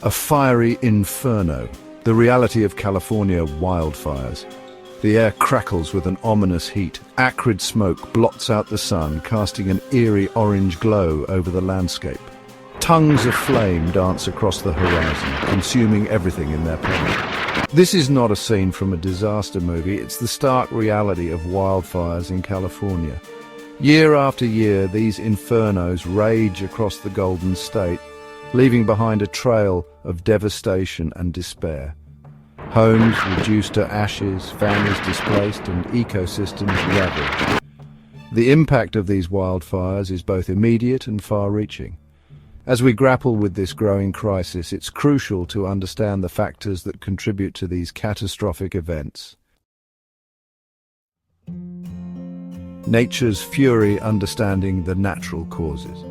A fiery inferno, the reality of California wildfires. The air crackles with an ominous heat. Acrid smoke blots out the sun, casting an eerie orange glow over the landscape. Tongues of flame dance across the horizon, consuming everything in their path. This is not a scene from a disaster movie, it's the stark reality of wildfires in California. Year after year, these infernos rage across the Golden State, leaving behind a trail of devastation and despair. Homes reduced to ashes, families displaced, and ecosystems ravaged. The impact of these wildfires is both immediate and far-reaching. As we grapple with this growing crisis, it's crucial to understand the factors that contribute to these catastrophic events. Nature's fury understanding the natural causes.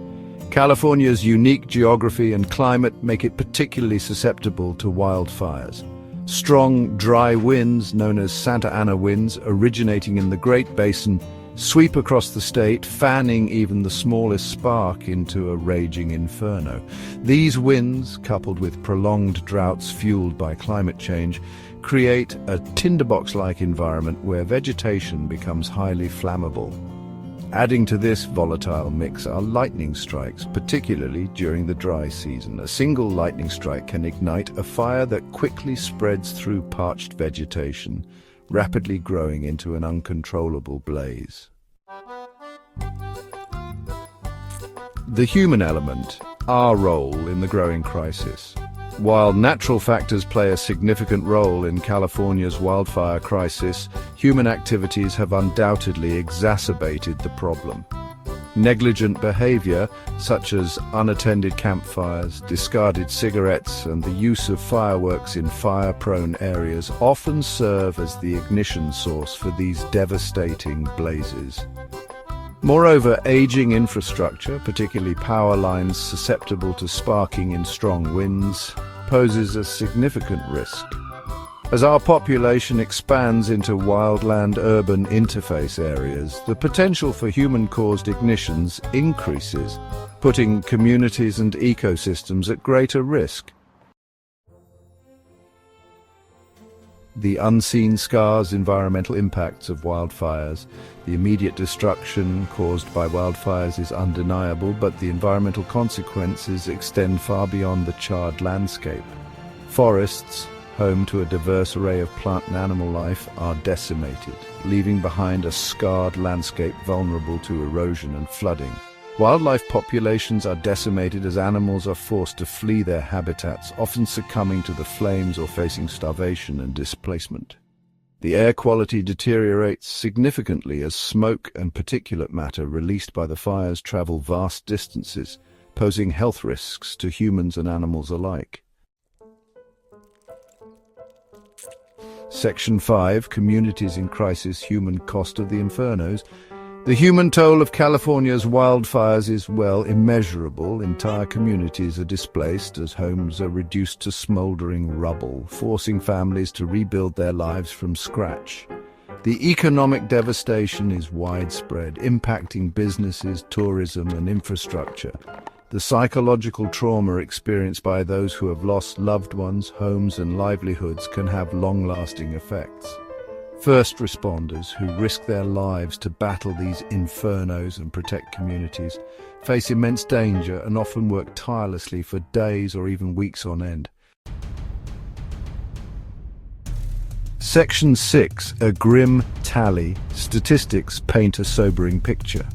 California's unique geography and climate make it particularly susceptible to wildfires. Strong, dry winds, known as Santa Ana winds, originating in the Great Basin, sweep across the state, fanning even the smallest spark into a raging inferno. These winds, coupled with prolonged droughts fueled by climate change, create a tinderbox-like environment where vegetation becomes highly flammable. Adding to this volatile mix are lightning strikes, particularly during the dry season. A single lightning strike can ignite a fire that quickly spreads through parched vegetation, rapidly growing into an uncontrollable blaze. The human element, our role in the growing crisis. While natural factors play a significant role in California's wildfire crisis, human activities have undoubtedly exacerbated the problem. Negligent behavior, such as unattended campfires, discarded cigarettes, and the use of fireworks in fire-prone areas, often serve as the ignition source for these devastating blazes. Moreover, aging infrastructure, particularly power lines susceptible to sparking in strong winds, poses a significant risk. As our population expands into wildland-urban interface areas, the potential for human-caused ignitions increases, putting communities and ecosystems at greater risk. The unseen scars, environmental impacts of wildfires. The immediate destruction caused by wildfires is undeniable, but the environmental consequences extend far beyond the charred landscape. Forests, home to a diverse array of plant and animal life, are decimated, leaving behind a scarred landscape vulnerable to erosion and flooding. Wildlife populations are decimated as animals are forced to flee their habitats, often succumbing to the flames or facing starvation and displacement. The air quality deteriorates significantly as smoke and particulate matter released by the fires travel vast distances, posing health risks to humans and animals alike. Section 5, Communities in Crisis, Human Cost of the Infernos. The human toll of California's wildfires is, immeasurable. Entire communities are displaced as homes are reduced to smoldering rubble, forcing families to rebuild their lives from scratch. The economic devastation is widespread, impacting businesses, tourism, and infrastructure. The psychological trauma experienced by those who have lost loved ones, homes, and livelihoods can have long-lasting effects. First responders, who risk their lives to battle these infernos and protect communities, face immense danger and often work tirelessly for days or even weeks on end. Section 6, a grim tally. Statistics paint a sobering picture.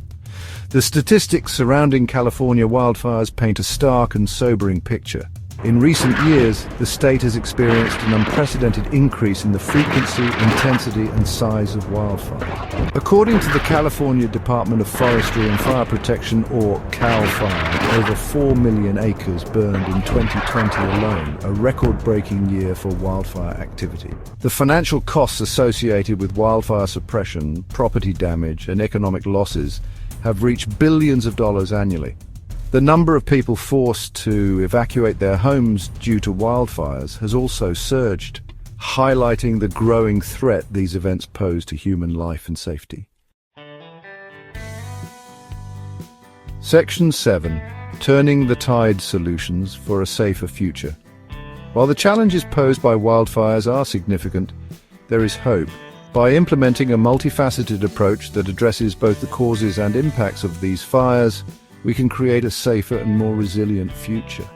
The statistics surrounding California wildfires paint a stark and sobering picture. In recent years, the state has experienced an unprecedented increase in the frequency, intensity, and size of wildfire. According to the California Department of Forestry and Fire Protection, or CAL FIRE, over 4 million acres burned in 2020 alone, a record-breaking year for wildfire activity. The financial costs associated with wildfire suppression, property damage, and economic losses have reached billions of dollars annually. The number of people forced to evacuate their homes due to wildfires has also surged, highlighting the growing threat these events pose to human life and safety. Section 7. Turning the tide solutions for a safer future. While the challenges posed by wildfires are significant, there is hope. By implementing a multifaceted approach that addresses both the causes and impacts of these fires, we can create a safer and more resilient future.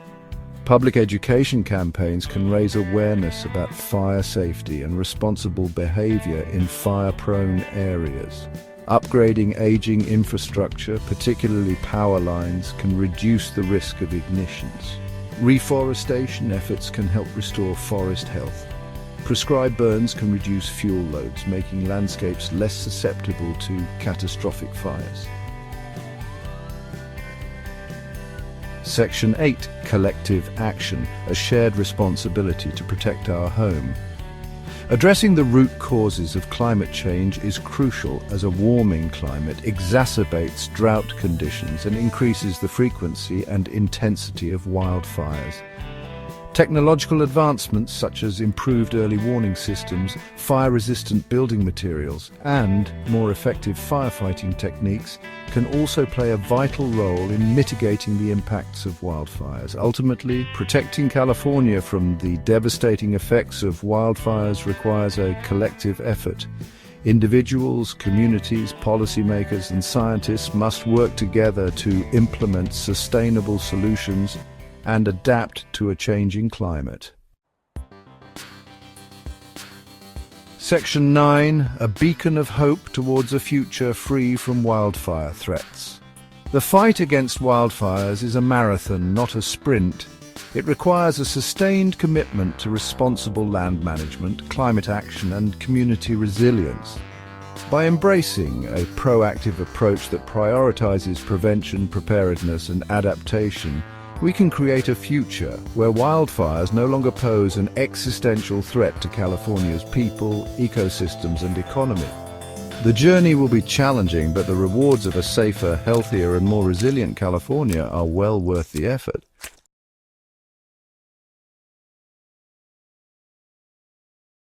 Public education campaigns can raise awareness about fire safety and responsible behavior in fire-prone areas. Upgrading aging infrastructure, particularly power lines, can reduce the risk of ignitions. Reforestation efforts can help restore forest health. Prescribed burns can reduce fuel loads, making landscapes less susceptible to catastrophic fires. Section 8. Collective action, a shared responsibility to protect our home. Addressing the root causes of climate change is crucial, as a warming climate exacerbates drought conditions and increases the frequency and intensity of wildfires. Technological advancements such as improved early warning systems, fire-resistant building materials, and more effective firefighting techniques can also play a vital role in mitigating the impacts of wildfires. Ultimately, protecting California from the devastating effects of wildfires requires a collective effort. Individuals, communities, policymakers, and scientists must work together to implement sustainable solutions and adapt to a changing climate. Section 9. A beacon of hope towards a future free from wildfire threats. The fight against wildfires is a marathon, not a sprint. It requires a sustained commitment to responsible land management, climate action, and community resilience. By embracing a proactive approach that prioritizes prevention, preparedness, and adaptation, we can create a future where wildfires no longer pose an existential threat to California's people, ecosystems, and economy. The journey will be challenging, but the rewards of a safer, healthier, and more resilient California are well worth the effort.